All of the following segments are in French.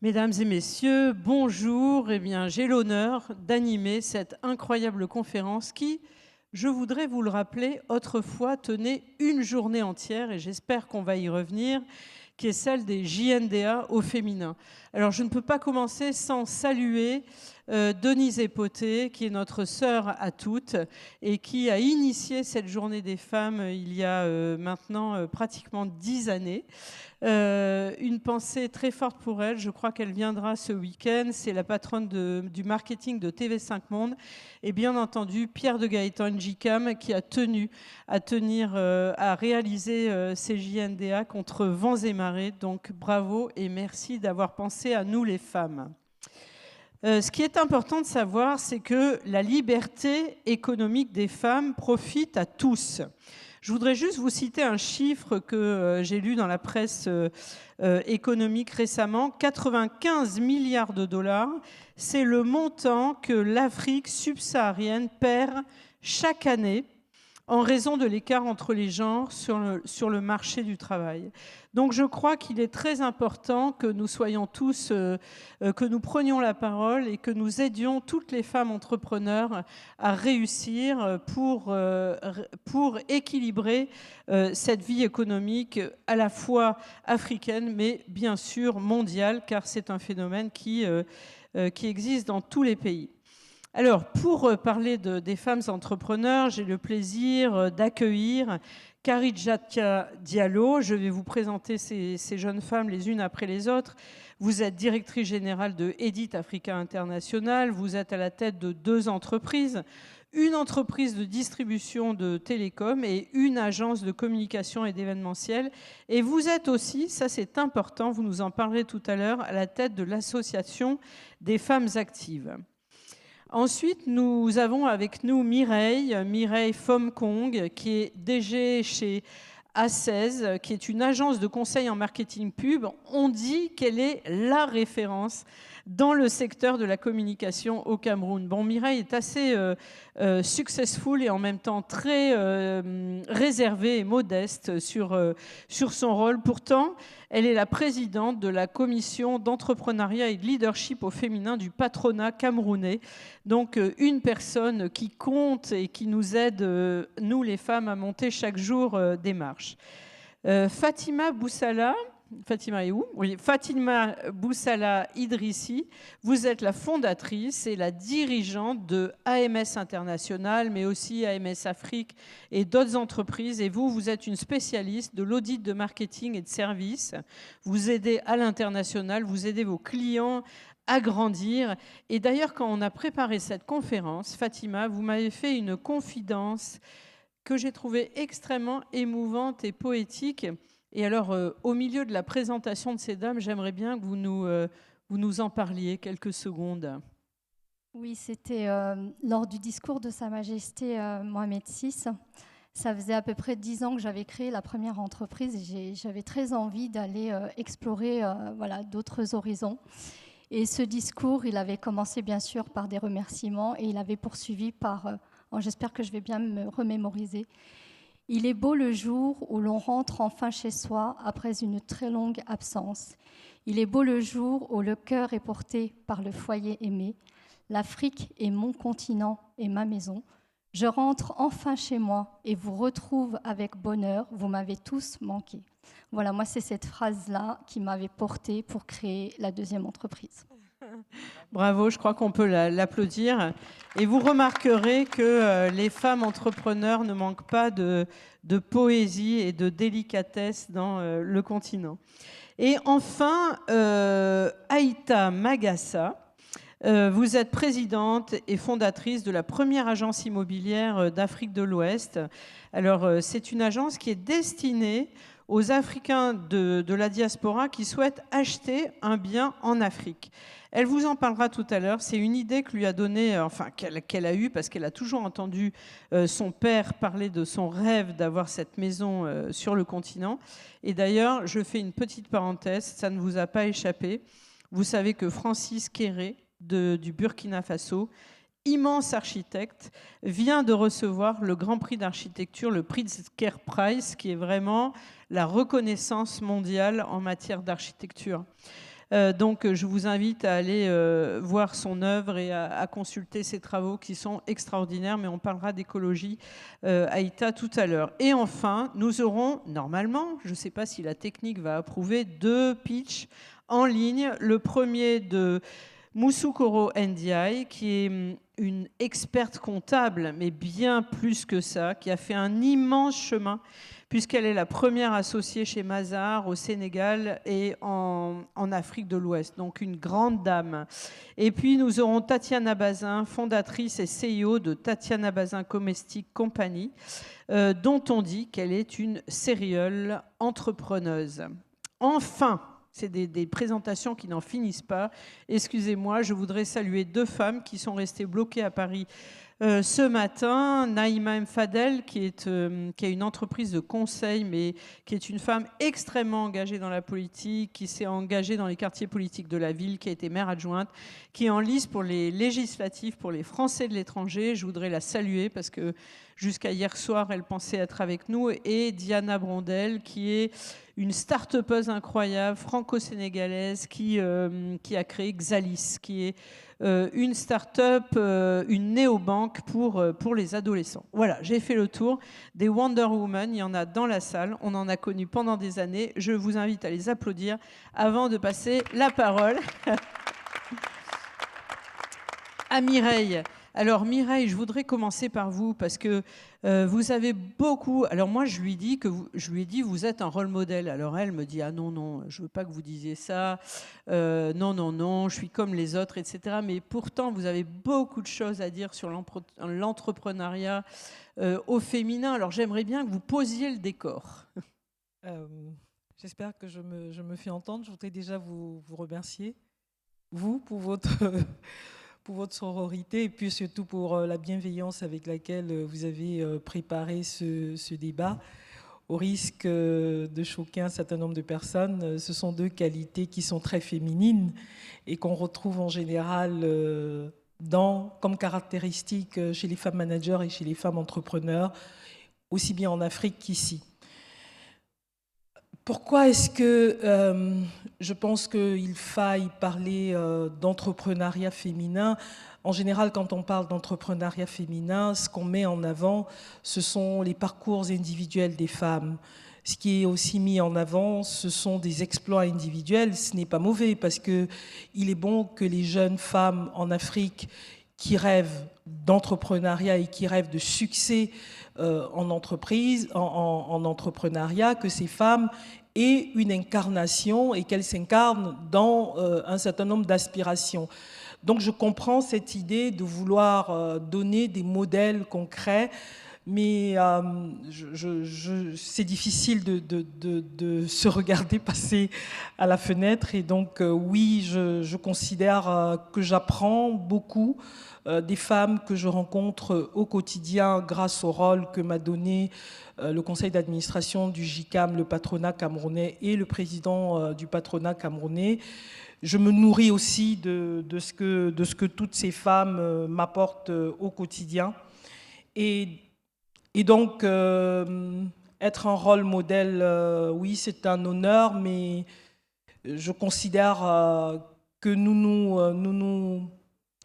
Mesdames et messieurs, bonjour. Eh bien, j'ai l'honneur d'animer cette incroyable conférence qui, je voudrais vous le rappeler, autrefois tenait une journée entière, et j'espère qu'on va y revenir, qui est celle des JNDA au féminin. Alors, je ne peux pas commencer sans saluer Denise Epoté, qui est notre sœur à toutes et qui a initié cette journée des femmes il y a maintenant pratiquement 10 années. Une pensée très forte pour elle, je crois qu'elle viendra ce week-end. C'est la patronne du marketing de TV5 Monde. Et bien entendu, Pierre de Gaëtan Njikam qui a tenu à réaliser ces JNDA contre vents et marées. Donc bravo et merci d'avoir pensé à nous les femmes. Ce qui est important de savoir, c'est que la liberté économique des femmes profite à tous. Je voudrais juste vous citer un chiffre que j'ai lu dans la presse économique récemment. 95 milliards de dollars, c'est le montant que l'Afrique subsaharienne perd chaque année en raison de l'écart entre les genres sur le marché du travail. Donc je crois qu'il est très important que nous soyons tous, que nous prenions la parole et que nous aidions toutes les femmes entrepreneurs à réussir pour équilibrer cette vie économique à la fois africaine mais bien sûr mondiale, car c'est un phénomène qui existe dans tous les pays. Alors, pour parler des femmes entrepreneurs, j'ai le plaisir d'accueillir Kharidjatia Diallo. Je vais vous présenter ces jeunes femmes les unes après les autres. Vous êtes directrice générale de Edit Africa International. Vous êtes à la tête de 2 entreprises, une entreprise de distribution de télécom et une agence de communication et d'événementiel. Et vous êtes aussi, ça c'est important, vous nous en parlerez tout à l'heure, à la tête de l'association des femmes actives. Ensuite, nous avons avec nous Mireille Fomkong, qui est DG chez A16, qui est une agence de conseil en marketing pub. On dit qu'elle est la référence dans le secteur de la communication au Cameroun. Bon, Mireille est assez successful et en même temps très réservée et modeste sur son rôle. Pourtant, elle est la présidente de la commission d'entrepreneuriat et de leadership au féminin du patronat camerounais. Donc, une personne qui compte et qui nous aide, nous les femmes, à monter chaque jour des marches. Fatima Boussala. Fatima est où ? Oui, Fatima Boussala Idrissi, vous êtes la fondatrice et la dirigeante de AMS International, mais aussi AMS Afrique et d'autres entreprises. Et vous êtes une spécialiste de l'audit de marketing et de services. Vous aidez à l'international, vous aidez vos clients à grandir. Et d'ailleurs, quand on a préparé cette conférence, Fatima, vous m'avez fait une confidence que j'ai trouvée extrêmement émouvante et poétique. Et alors, au milieu de la présentation de ces dames, j'aimerais bien que vous nous en parliez quelques secondes. Oui, c'était lors du discours de Sa Majesté Mohamed VI. Ça faisait à peu près 10 ans que j'avais créé la première entreprise et j'avais très envie d'aller explorer d'autres horizons. Et ce discours, il avait commencé bien sûr par des remerciements et il avait poursuivi par, j'espère que je vais bien me remémoriser, il est beau le jour où l'on rentre enfin chez soi après une très longue absence. Il est beau le jour où le cœur est porté par le foyer aimé. L'Afrique est mon continent et ma maison. Je rentre enfin chez moi et vous retrouve avec bonheur. Vous m'avez tous manqué. Voilà, moi c'est cette phrase-là qui m'avait portée pour créer la deuxième entreprise. Bravo, je crois qu'on peut l'applaudir. Et vous remarquerez que les femmes entrepreneurs ne manquent pas de poésie et de délicatesse dans le continent. Et enfin, Aïta Magassa, vous êtes présidente et fondatrice de la première agence immobilière d'Afrique de l'Ouest. Alors, c'est une agence qui est destinée aux Africains de la diaspora qui souhaitent acheter un bien en Afrique. Elle vous en parlera tout à l'heure. C'est une idée que lui a donnée, qu'elle a eue parce qu'elle a toujours entendu son père parler de son rêve d'avoir cette maison sur le continent. Et d'ailleurs, je fais une petite parenthèse, ça ne vous a pas échappé. Vous savez que Francis Kéré, du Burkina Faso, immense architecte, vient de recevoir le Grand Prix d'architecture, le Pritzker Prize, qui est vraiment la reconnaissance mondiale en matière d'architecture. Donc, je vous invite à aller voir son œuvre et à consulter ses travaux qui sont extraordinaires, mais on parlera d'écologie, Aïta, tout à l'heure. Et enfin, nous aurons, normalement, je ne sais pas si la technique va approuver, 2 pitchs en ligne. Le premier de Moussukoro Ndiaye, qui est une experte comptable, mais bien plus que ça, qui a fait un immense chemin, puisqu'elle est la première associée chez Mazars au Sénégal et en Afrique de l'Ouest, donc une grande dame. Et puis nous aurons Tatiana Bazin, fondatrice et CEO de Tatiana Bazin Comestic Company, dont on dit qu'elle est une sérieuse entrepreneuse. Enfin, c'est des présentations qui n'en finissent pas. Excusez-moi, je voudrais saluer 2 femmes qui sont restées bloquées à Paris ce matin. Naïma Mfadel, qui a une entreprise de conseil, mais qui est une femme extrêmement engagée dans la politique, qui s'est engagée dans les quartiers politiques de la ville, qui a été maire adjointe, qui est en lice pour les législatives pour les Français de l'étranger. Je voudrais la saluer parce que jusqu'à hier soir, elle pensait être avec nous. Et Diana Brondel, qui est une start-upeuse incroyable, franco-sénégalaise, qui a créé Xalis, qui est une start-up, une néobanque pour les adolescents. Voilà, j'ai fait le tour des Wonder Woman. Il y en a dans la salle. On en a connu pendant des années. Je vous invite à les applaudir avant de passer la parole à Mireille. Alors Mireille, je voudrais commencer par vous parce que vous avez beaucoup... Alors moi, je lui ai dit, vous êtes un rôle modèle. Alors elle me dit, ah non, non, je veux pas que vous disiez ça. Non, non, non, je suis comme les autres, etc. Mais pourtant, vous avez beaucoup de choses à dire sur l'entrepreneuriat au féminin. Alors j'aimerais bien que vous posiez le décor. J'espère que je me fais entendre. Je voudrais déjà vous remercier, vous, pour votre... pour votre sororité et puis surtout pour la bienveillance avec laquelle vous avez préparé ce débat. Au risque de choquer un certain nombre de personnes, ce sont 2 qualités qui sont très féminines et qu'on retrouve en général comme caractéristiques chez les femmes managers et chez les femmes entrepreneurs, aussi bien en Afrique qu'ici. Pourquoi est-ce que je pense qu'il faille parler d'entrepreneuriat féminin? En général, quand on parle d'entrepreneuriat féminin, ce qu'on met en avant, ce sont les parcours individuels des femmes. Ce qui est aussi mis en avant, ce sont des exploits individuels. Ce n'est pas mauvais parce qu'il est bon que les jeunes femmes en Afrique qui rêvent d'entrepreneuriat et qui rêvent de succès en entreprise, en entrepreneuriat, que ces femmes aient une incarnation et qu'elles s'incarnent dans un certain nombre d'aspirations. Donc je comprends cette idée de vouloir donner des modèles concrets, mais c'est difficile de se regarder passer à la fenêtre. Et donc oui, je considère que j'apprends beaucoup des femmes que je rencontre au quotidien grâce au rôle que m'a donné le conseil d'administration du JICAM, le patronat camerounais, et le président du patronat camerounais. Je me nourris aussi de ce que toutes ces femmes m'apportent au quotidien. Et donc, être un rôle modèle, oui, c'est un honneur, mais je considère que nous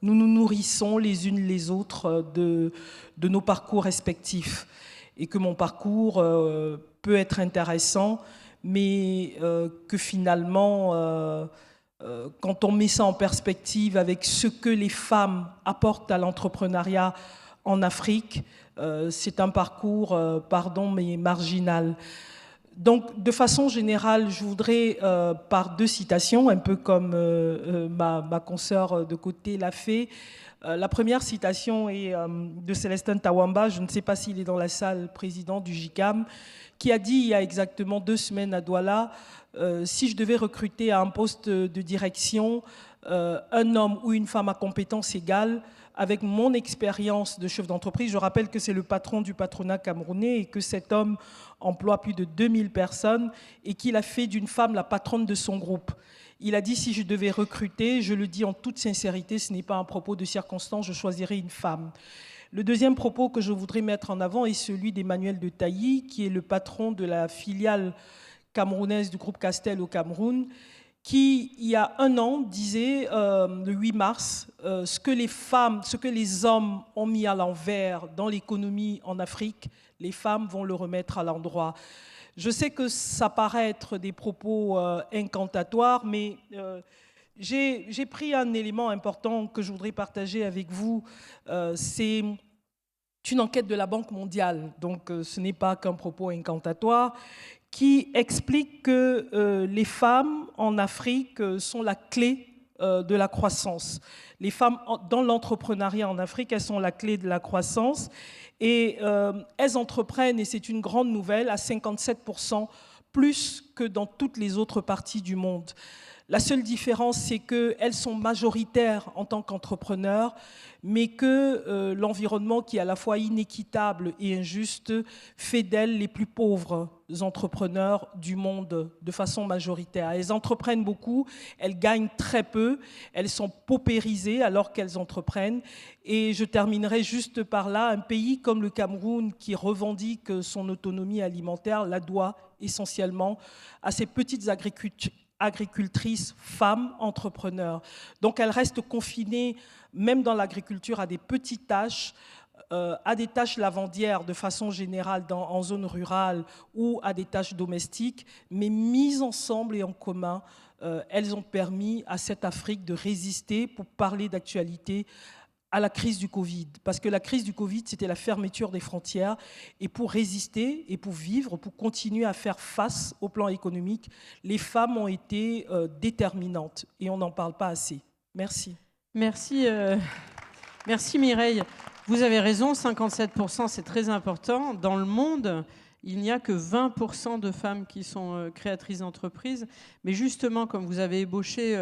nous nourrissons les unes les autres de nos parcours respectifs et que mon parcours peut être intéressant, mais que finalement, quand on met ça en perspective avec ce que les femmes apportent à l'entrepreneuriat en Afrique, c'est un parcours, pardon, mais marginal. Donc, de façon générale, je voudrais, par 2 citations, un peu comme ma consoeur de côté l'a fait. La première citation est de Célestin Tawamba, je ne sais pas s'il est dans la salle, président du JICAM, qui a dit il y a exactement 2 semaines à Douala, si je devais recruter à un poste de direction un homme ou une femme à compétences égales, avec mon expérience de chef d'entreprise, je rappelle que c'est le patron du patronat camerounais et que cet homme emploie plus de 2000 personnes et qu'il a fait d'une femme la patronne de son groupe. Il a dit, si je devais recruter, je le dis en toute sincérité, ce n'est pas un propos de circonstance, je choisirais une femme. Le deuxième propos que je voudrais mettre en avant est celui d'Emmanuel de Tailly, qui est le patron de la filiale camerounaise du groupe Castel au Cameroun, qui, il y a un an, disait, le 8 mars, ce que les hommes ont mis à l'envers dans l'économie en Afrique, les femmes vont le remettre à l'endroit. Je sais que ça paraît être des propos incantatoires, mais j'ai pris un élément important que je voudrais partager avec vous. C'est une enquête de la Banque mondiale, donc ce n'est pas qu'un propos incantatoire, qui explique que les femmes en Afrique sont la clé de la croissance. Les femmes dans l'entrepreneuriat en Afrique, elles sont la clé de la croissance et elles entreprennent, et c'est une grande nouvelle, à 57% plus que dans toutes les autres parties du monde. La seule différence, c'est qu'elles sont majoritaires en tant qu'entrepreneurs, mais que l'environnement qui est à la fois inéquitable et injuste fait d'elles les plus pauvres entrepreneurs du monde de façon majoritaire. Elles entreprennent beaucoup, elles gagnent très peu, elles sont paupérisées alors qu'elles entreprennent. Et je terminerai juste par là, un pays comme le Cameroun qui revendique son autonomie alimentaire la doit essentiellement à ces petites agricultrices, femmes entrepreneurs. Donc elles restent confinées, même dans l'agriculture, à des petites tâches, à des tâches lavandières de façon générale en zone rurale ou à des tâches domestiques, mais mises ensemble et en commun, elles ont permis à cette Afrique de résister, pour parler d'actualité, à la crise du Covid. Parce que la crise du Covid, c'était la fermeture des frontières. Et pour résister et pour vivre, pour continuer à faire face au plan économique, les femmes ont été déterminantes. Et on n'en parle pas assez. Merci. Merci, merci Mireille. Vous avez raison, 57%, c'est très important. Dans le monde, il n'y a que 20% de femmes qui sont créatrices d'entreprises. Mais justement, comme vous avez ébauché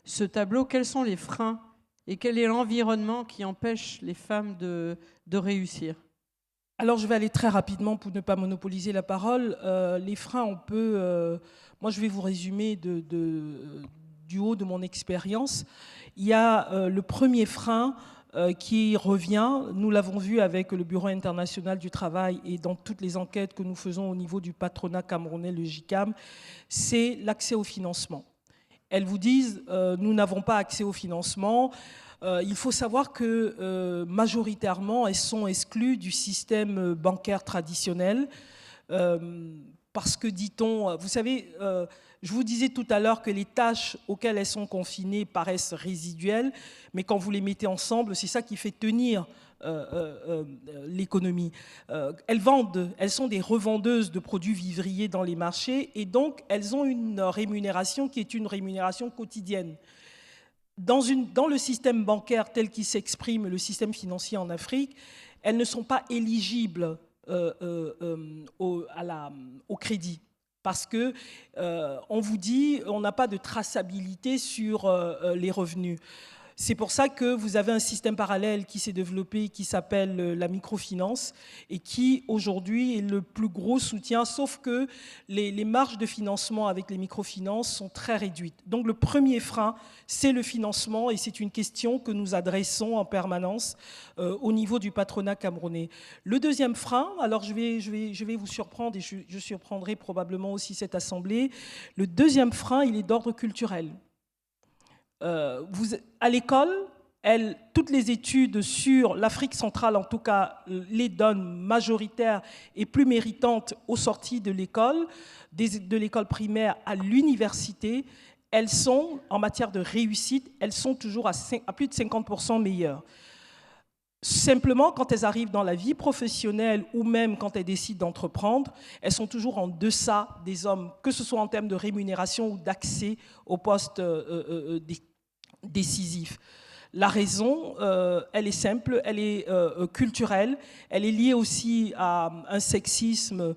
ce tableau, quels sont les freins et quel est l'environnement qui empêche les femmes de réussir? Alors, je vais aller très rapidement pour ne pas monopoliser la parole. Les freins, on peut... moi, je vais vous résumer du haut de mon expérience. Il y a le premier frein qui revient, nous l'avons vu avec le Bureau international du travail et dans toutes les enquêtes que nous faisons au niveau du patronat camerounais, le JICAM, c'est l'accès au financement. Elles vous disent nous n'avons pas accès au financement. Il faut savoir que majoritairement, elles sont exclues du système bancaire traditionnel parce que, dit-on, vous savez, je vous disais tout à l'heure que les tâches auxquelles elles sont confinées paraissent résiduelles, mais quand vous les mettez ensemble, c'est ça qui fait tenir l'économie. Elles vendent, elles sont des revendeuses de produits vivriers dans les marchés et donc elles ont une rémunération qui est une rémunération quotidienne. Dans le système bancaire tel qu'il s'exprime, le système financier en Afrique, elles ne sont pas éligibles au crédit. Parce que on vous dit, on n'a pas de traçabilité sur les revenus. C'est pour ça que vous avez un système parallèle qui s'est développé, qui s'appelle la microfinance et qui aujourd'hui est le plus gros soutien, sauf que les marges de financement avec les microfinances sont très réduites. Donc le premier frein, c'est le financement et c'est une question que nous adressons en permanence au niveau du patronat camerounais. Le deuxième frein, alors je vais vous surprendre et je surprendrai probablement aussi cette assemblée, le deuxième frein, il est d'ordre culturel. À l'école, toutes les études sur l'Afrique centrale, en tout cas, les donnent majoritaires et plus méritantes aux sorties de l'école primaire à l'université. Elles sont, en matière de réussite, elles sont toujours à plus de 50% meilleures. Simplement, quand elles arrivent dans la vie professionnelle ou même quand elles décident d'entreprendre, elles sont toujours en deçà des hommes, que ce soit en termes de rémunération ou d'accès aux postes décisifs. La raison, elle est simple, elle est culturelle, elle est liée aussi à un sexisme.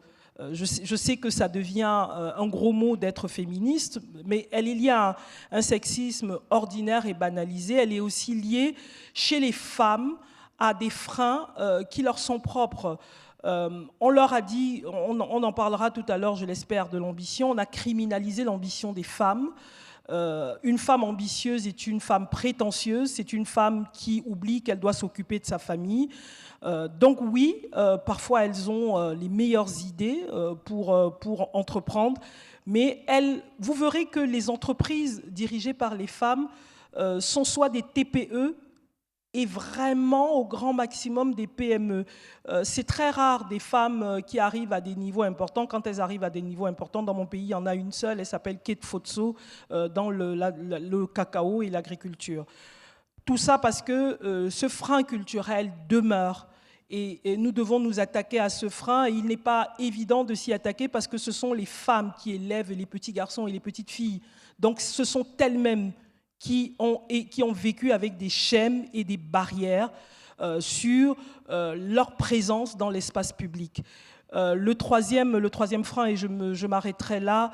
Je sais que ça devient un gros mot d'être féministe, mais elle est liée à un sexisme ordinaire et banalisé. Elle est aussi liée chez les femmes à des freins qui leur sont propres. On leur a dit, on en parlera tout à l'heure, je l'espère, de l'ambition. On a criminalisé l'ambition des femmes. Une femme ambitieuse est une femme prétentieuse, c'est une femme qui oublie qu'elle doit s'occuper de sa famille. Donc oui, parfois elles ont les meilleures idées pour entreprendre, mais vous verrez que les entreprises dirigées par les femmes sont soit des TPE et vraiment au grand maximum des PME. C'est très rare des femmes qui arrivent à des niveaux importants. Quand elles arrivent à des niveaux importants, dans mon pays, il y en a une seule, elle s'appelle Kate Fotso, dans le cacao et l'agriculture. Tout ça parce que ce frein culturel demeure. Et nous devons nous attaquer à ce frein. Et il n'est pas évident de s'y attaquer parce que ce sont les femmes qui élèvent les petits garçons et les petites filles. Donc ce sont elles-mêmes qui ont vécu avec des schèmes et des barrières sur leur présence dans l'espace public. Le troisième frein, et je m'arrêterai là,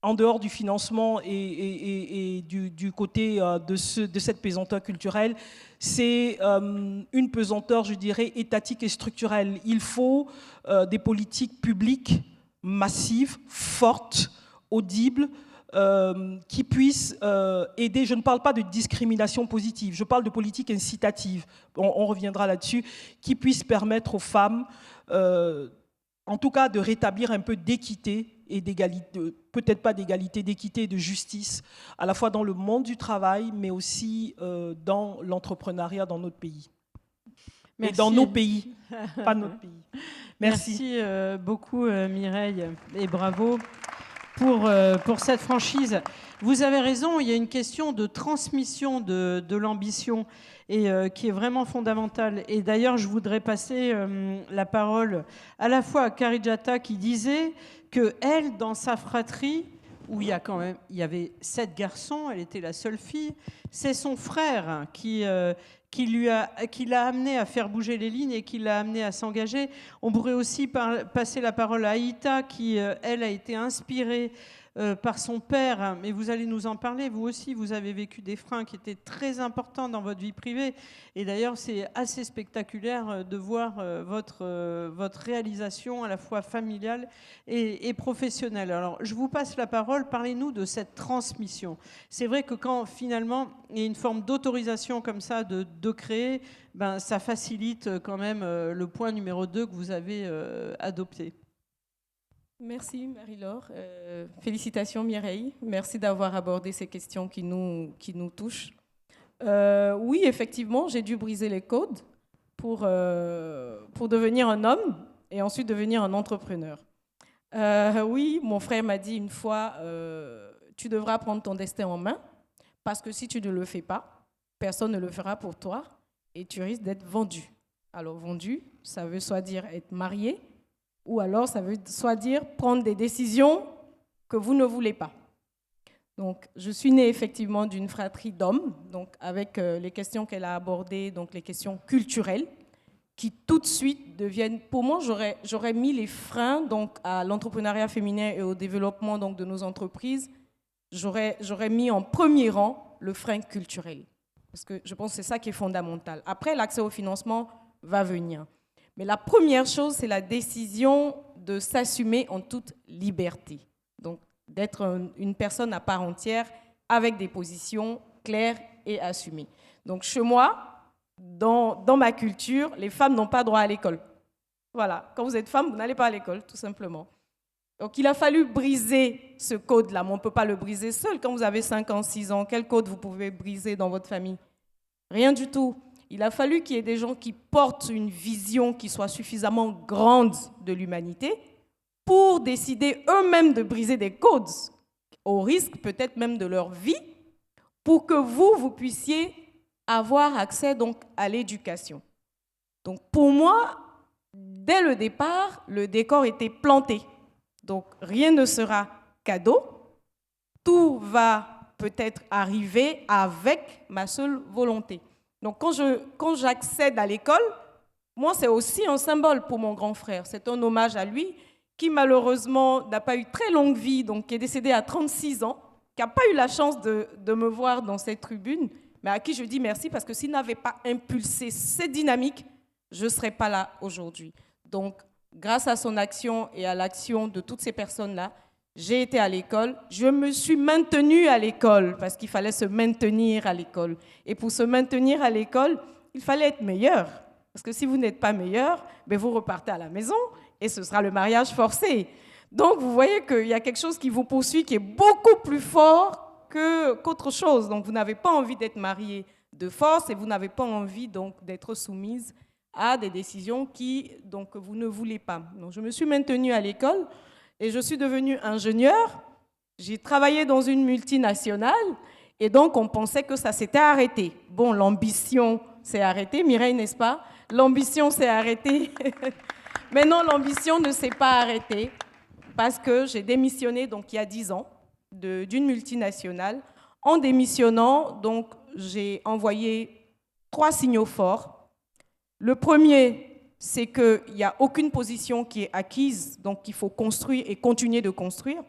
en dehors du financement et du côté de cette pesanteur culturelle, c'est une pesanteur, je dirais, étatique et structurelle. Il faut des politiques publiques massives, fortes, audibles, qui puissent aider. Je ne parle pas de discrimination positive, je parle de politique incitative, on reviendra là-dessus, qui puissent permettre aux femmes, en tout cas, de rétablir un peu d'équité et d'égalité, peut-être pas d'égalité, d'équité et de justice, à la fois dans le monde du travail, mais aussi dans l'entrepreneuriat dans notre pays. Merci. Et dans nos pays, pas notre pays. Merci. Merci beaucoup Mireille, et bravo pour cette franchise. Vous avez raison, il y a une question de transmission de l'ambition et qui est vraiment fondamentale. Et d'ailleurs, je voudrais passer la parole à la fois à Karijata qui disait que elle, dans sa fratrie, où il y avait 7 garçons, elle était la seule fille, c'est son frère qui l'a amené à faire bouger les lignes et qui l'a amené à s'engager. On pourrait aussi passer la parole à Aïta qui, elle, a été inspirée par son père, mais vous allez nous en parler. Vous aussi, vous avez vécu des freins qui étaient très importants dans votre vie privée. Et d'ailleurs, c'est assez spectaculaire de voir votre réalisation à la fois familiale et professionnelle. Alors, je vous passe la parole. Parlez-nous de cette transmission. C'est vrai que quand, finalement, il y a une forme d'autorisation comme ça de créer, ben, ça facilite quand même le point numéro 2 que vous avez adopté. Merci Marie-Laure. Félicitations Mireille. Merci d'avoir abordé ces questions qui nous touchent. Oui, effectivement, j'ai dû briser les codes pour devenir un homme et ensuite devenir un entrepreneur. Oui, mon frère m'a dit une fois, tu devras prendre ton destin en main parce que si tu ne le fais pas, personne ne le fera pour toi et tu risques d'être vendu. Alors vendu, ça veut soit dire être marié, ou alors ça veut soit dire prendre des décisions que vous ne voulez pas. Donc, je suis née effectivement d'une fratrie d'hommes, donc avec les questions qu'elle a abordées, donc les questions culturelles, qui tout de suite deviennent... Pour moi, j'aurais mis les freins donc, à l'entrepreneuriat féminin et au développement donc, de nos entreprises, j'aurais mis en premier rang le frein culturel. Parce que je pense que c'est ça qui est fondamental. Après, l'accès au financement va venir. Mais la première chose, c'est la décision de s'assumer en toute liberté. Donc, d'être une personne à part entière avec des positions claires et assumées. Donc, chez moi, dans ma culture, les femmes n'ont pas droit à l'école. Voilà, quand vous êtes femme, vous n'allez pas à l'école, tout simplement. Donc, il a fallu briser ce code-là, mais on ne peut pas le briser seul. Quand vous avez 5 ans, 6 ans, quel code vous pouvez briser dans votre famille? Rien du tout. Il a fallu qu'il y ait des gens qui portent une vision qui soit suffisamment grande de l'humanité pour décider eux-mêmes de briser des codes, au risque peut-être même de leur vie, pour que vous puissiez avoir accès donc, à l'éducation. Donc pour moi, dès le départ, le décor était planté. Donc rien ne sera cadeau, tout va peut-être arriver avec ma seule volonté. Donc, quand j'accède à l'école, moi, c'est aussi un symbole pour mon grand frère. C'est un hommage à lui qui, malheureusement, n'a pas eu très longue vie, donc qui est décédé à 36 ans, qui n'a pas eu la chance de me voir dans cette tribune, mais à qui je dis merci parce que s'il n'avait pas impulsé cette dynamique, je ne serais pas là aujourd'hui. Donc, grâce à son action et à l'action de toutes ces personnes-là, j'ai été à l'école, je me suis maintenue à l'école parce qu'il fallait se maintenir à l'école. Et pour se maintenir à l'école, il fallait être meilleur. Parce que si vous n'êtes pas meilleur, ben vous repartez à la maison et ce sera le mariage forcé. Donc vous voyez qu'il y a quelque chose qui vous poursuit qui est beaucoup plus fort qu'autre chose. Donc vous n'avez pas envie d'être marié de force et vous n'avez pas envie donc d'être soumise à des décisions que vous ne voulez pas. Donc je me suis maintenue à l'école. Et je suis devenue ingénieure, j'ai travaillé dans une multinationale, et donc on pensait que ça s'était arrêté. Bon, l'ambition s'est arrêtée, Mireille, n'est-ce pas? L'ambition s'est arrêtée. Mais non, l'ambition ne s'est pas arrêtée, parce que j'ai démissionné donc, il y a 10 ans d'une multinationale. En démissionnant, donc, j'ai envoyé 3 signaux forts. Le premier, c'est qu'il n'y a aucune position qui est acquise, donc il faut construire et continuer de construire.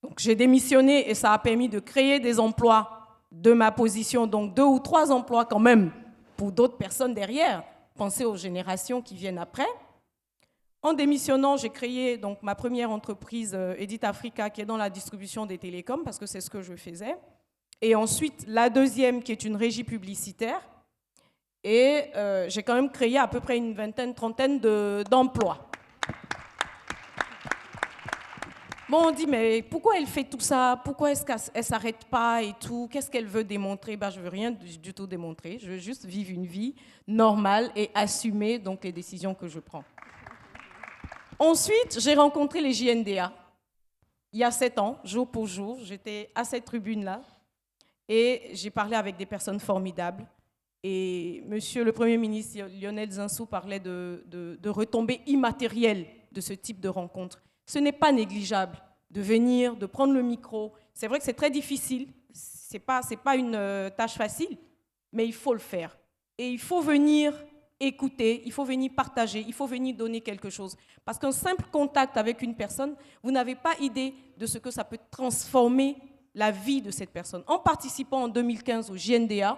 Donc j'ai démissionné et ça a permis de créer des emplois de ma position, donc 2 ou 3 emplois quand même pour d'autres personnes derrière. Pensez aux générations qui viennent après. En démissionnant, j'ai créé donc ma première entreprise, Edit Africa, qui est dans la distribution des télécoms, parce que c'est ce que je faisais. Et ensuite, la deuxième, qui est une régie publicitaire. Et j'ai quand même créé à peu près une vingtaine, trentaine d'emplois. Bon, on dit, mais pourquoi elle fait tout ça? Pourquoi est-ce qu'elle ne s'arrête pas et tout? Qu'est-ce qu'elle veut démontrer? Je ne veux rien du tout démontrer. Je veux juste vivre une vie normale et assumer donc, les décisions que je prends. Ensuite, j'ai rencontré les JNDA. Il y a 7 ans, jour pour jour, j'étais à cette tribune-là et j'ai parlé avec des personnes formidables. Et Monsieur le Premier ministre Lionel Zinsou parlait de retombées immatérielles de ce type de rencontre. Ce n'est pas négligeable de venir, de prendre le micro. C'est vrai que c'est très difficile, ce n'est pas une tâche facile, mais il faut le faire. Et il faut venir écouter, il faut venir partager, il faut venir donner quelque chose. Parce qu'un simple contact avec une personne, vous n'avez pas idée de ce que ça peut transformer la vie de cette personne. En participant en 2015 au JNDA,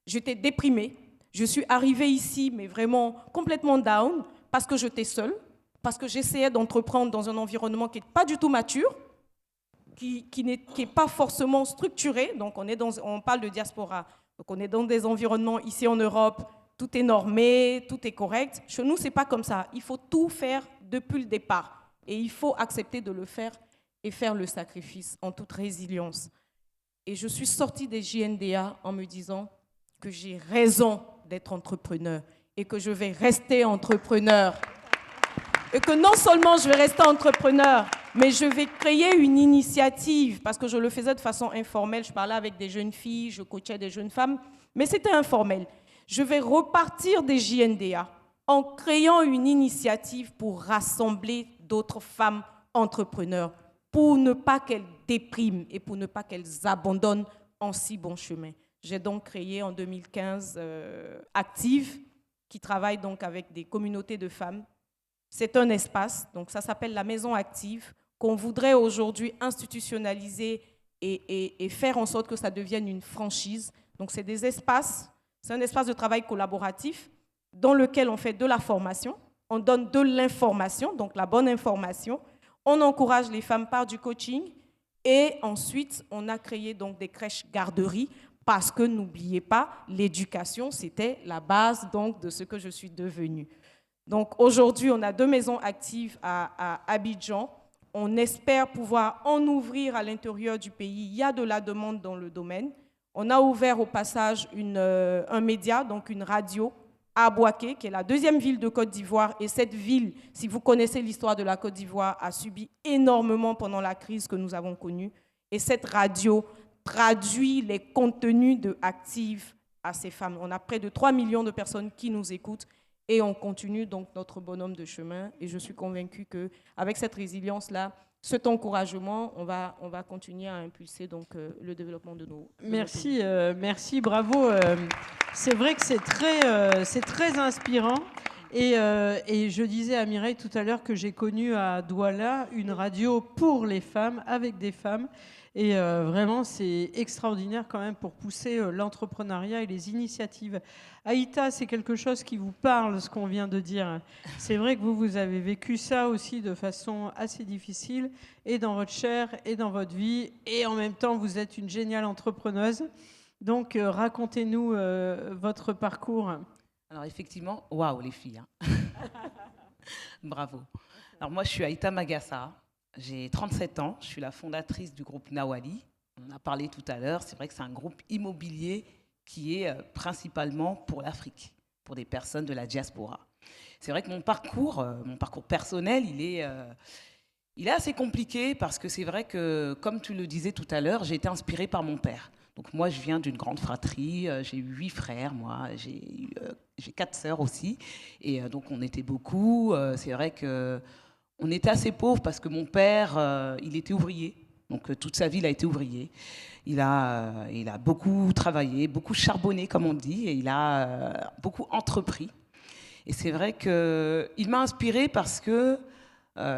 j'étais déprimée. Je suis arrivée ici, mais vraiment complètement down, parce que j'étais seule, parce que j'essayais d'entreprendre dans un environnement qui n'est pas du tout mature, qui n'est pas forcément structuré. Donc, on parle de diaspora. Donc, on est dans des environnements ici en Europe, tout est normé, tout est correct. Chez nous, ce n'est pas comme ça. Il faut tout faire depuis le départ. Et il faut accepter de le faire et faire le sacrifice en toute résilience. Et je suis sortie des JNDA en me disant que j'ai raison d'être entrepreneur et que je vais rester entrepreneur. Et que non seulement je vais rester entrepreneur, mais je vais créer une initiative, parce que je le faisais de façon informelle. Je parlais avec des jeunes filles, je coachais des jeunes femmes, mais c'était informel. Je vais repartir des JNDA en créant une initiative pour rassembler d'autres femmes entrepreneurs, pour ne pas qu'elles dépriment et pour ne pas qu'elles abandonnent en si bon chemin. J'ai donc créé en 2015 Active, qui travaille donc avec des communautés de femmes. C'est un espace, donc ça s'appelle la Maison Active, qu'on voudrait aujourd'hui institutionnaliser et faire en sorte que ça devienne une franchise. Donc c'est des espaces, c'est un espace de travail collaboratif dans lequel on fait de la formation, on donne de l'information, donc la bonne information, on encourage les femmes par du coaching et ensuite on a créé donc des crèches garderies. Parce que n'oubliez pas, l'éducation, c'était la base donc, de ce que je suis devenue. Donc aujourd'hui, on a 2 maisons actives à Abidjan. On espère pouvoir en ouvrir à l'intérieur du pays. Il y a de la demande dans le domaine. On a ouvert au passage un média, donc une radio, à Bouaké, qui est la 2e ville de Côte d'Ivoire. Et cette ville, si vous connaissez l'histoire de la Côte d'Ivoire, a subi énormément pendant la crise que nous avons connue. Et cette radio traduit les contenus de Active à ces femmes. On a près de 3 millions de personnes qui nous écoutent et on continue donc notre bonhomme de chemin. Et je suis convaincue qu'avec cette résilience-là, cet encouragement, on va continuer à impulser donc, le développement de nos... Merci, merci, bravo. C'est vrai que c'est très inspirant. Et je disais à Mireille tout à l'heure que j'ai connu à Douala une radio pour les femmes, avec des femmes. Et vraiment, c'est extraordinaire quand même pour pousser l'entrepreneuriat et les initiatives. Aïta, c'est quelque chose qui vous parle, ce qu'on vient de dire. C'est vrai que vous avez vécu ça aussi de façon assez difficile, et dans votre chair, et dans votre vie, et en même temps, vous êtes une géniale entrepreneuse. Donc, racontez-nous votre parcours. Alors effectivement, waouh les filles, hein. Bravo. Alors moi je suis Aïta Magassa, j'ai 37 ans, je suis la fondatrice du groupe Nawali. On en a parlé tout à l'heure, c'est vrai que c'est un groupe immobilier qui est principalement pour l'Afrique, pour des personnes de la diaspora. C'est vrai que mon parcours personnel, il est assez compliqué parce que c'est vrai que, comme tu le disais tout à l'heure, j'ai été inspirée par mon père. Donc moi, je viens d'une grande fratrie, j'ai eu 8 frères, moi, j'ai 4 sœurs aussi, et donc on était beaucoup. C'est vrai que on était assez pauvres parce que mon père, il était ouvrier, donc toute sa vie, il a été ouvrier. Il a beaucoup travaillé, beaucoup charbonné, comme on dit, et il a beaucoup entrepris. Et c'est vrai qu'il m'a inspirée parce que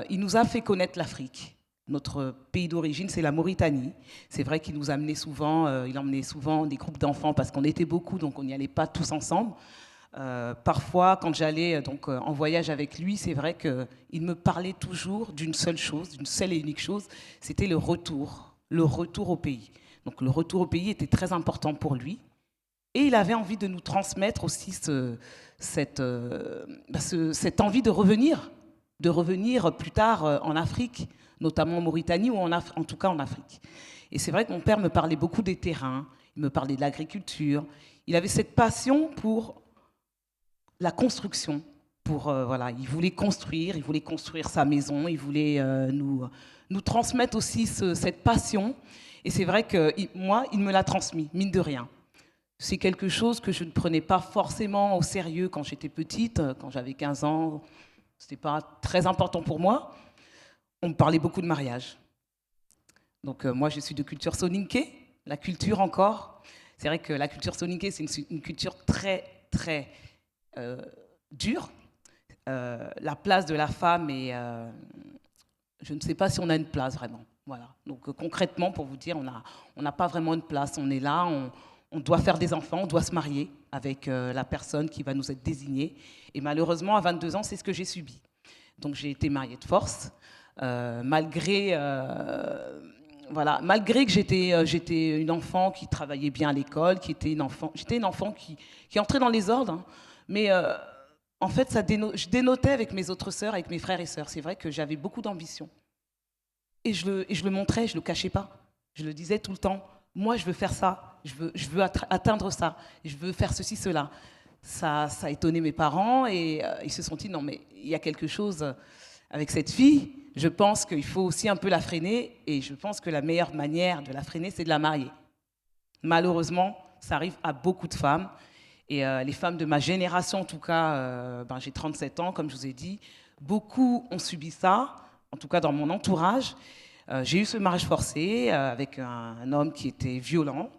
il nous a fait connaître l'Afrique. Notre pays d'origine, c'est la Mauritanie. C'est vrai qu'il nous amenait souvent, il emmenait souvent des groupes d'enfants parce qu'on était beaucoup, donc on n'y allait pas tous ensemble. Parfois, quand j'allais donc en voyage avec lui, c'est vrai qu'il me parlait toujours d'une seule chose, d'une seule et unique chose, c'était le retour au pays. Donc le retour au pays était très important pour lui. Et il avait envie de nous transmettre aussi cette envie de revenir plus tard en Afrique, notamment en Mauritanie ou en tout cas en Afrique. Et c'est vrai que mon père me parlait beaucoup des terrains, il me parlait de l'agriculture. Il avait cette passion pour la construction. Il voulait construire sa maison, il voulait nous transmettre aussi cette passion. Et c'est vrai que moi, il me l'a transmis, mine de rien. C'est quelque chose que je ne prenais pas forcément au sérieux quand j'étais petite, quand j'avais 15 ans. Ce n'était pas très important pour moi. On me parlait beaucoup de mariage. Donc moi, je suis de culture soninké, la culture encore. C'est vrai que la culture soninké, c'est une culture très, très dure. La place de la femme est... je ne sais pas si on a une place vraiment. Voilà. Donc concrètement, pour vous dire, on n'a pas vraiment une place. On est là, on doit faire des enfants, on doit se marier avec la personne qui va nous être désignée. Et malheureusement, à 22 ans, c'est ce que j'ai subi. Donc j'ai été mariée de force. Malgré que j'étais une enfant qui travaillait bien à l'école, j'étais une enfant qui entrait dans les ordres, hein, mais en fait, je dénotais avec mes autres sœurs, avec mes frères et sœurs. C'est vrai que j'avais beaucoup d'ambition. Et je le montrais, je ne le cachais pas. Je le disais tout le temps, moi je veux faire ça, je veux atteindre ça, je veux faire ceci, cela. Ça a étonné mes parents et ils se sont dit, non mais il y a quelque chose avec cette fille. Je pense qu'il faut aussi un peu la freiner et je pense que la meilleure manière de la freiner, c'est de la marier. Malheureusement, ça arrive à beaucoup de femmes et les femmes de ma génération, en tout cas, j'ai 37 ans, comme je vous ai dit, beaucoup ont subi ça, en tout cas dans mon entourage. J'ai eu ce mariage forcé avec un homme qui était violent.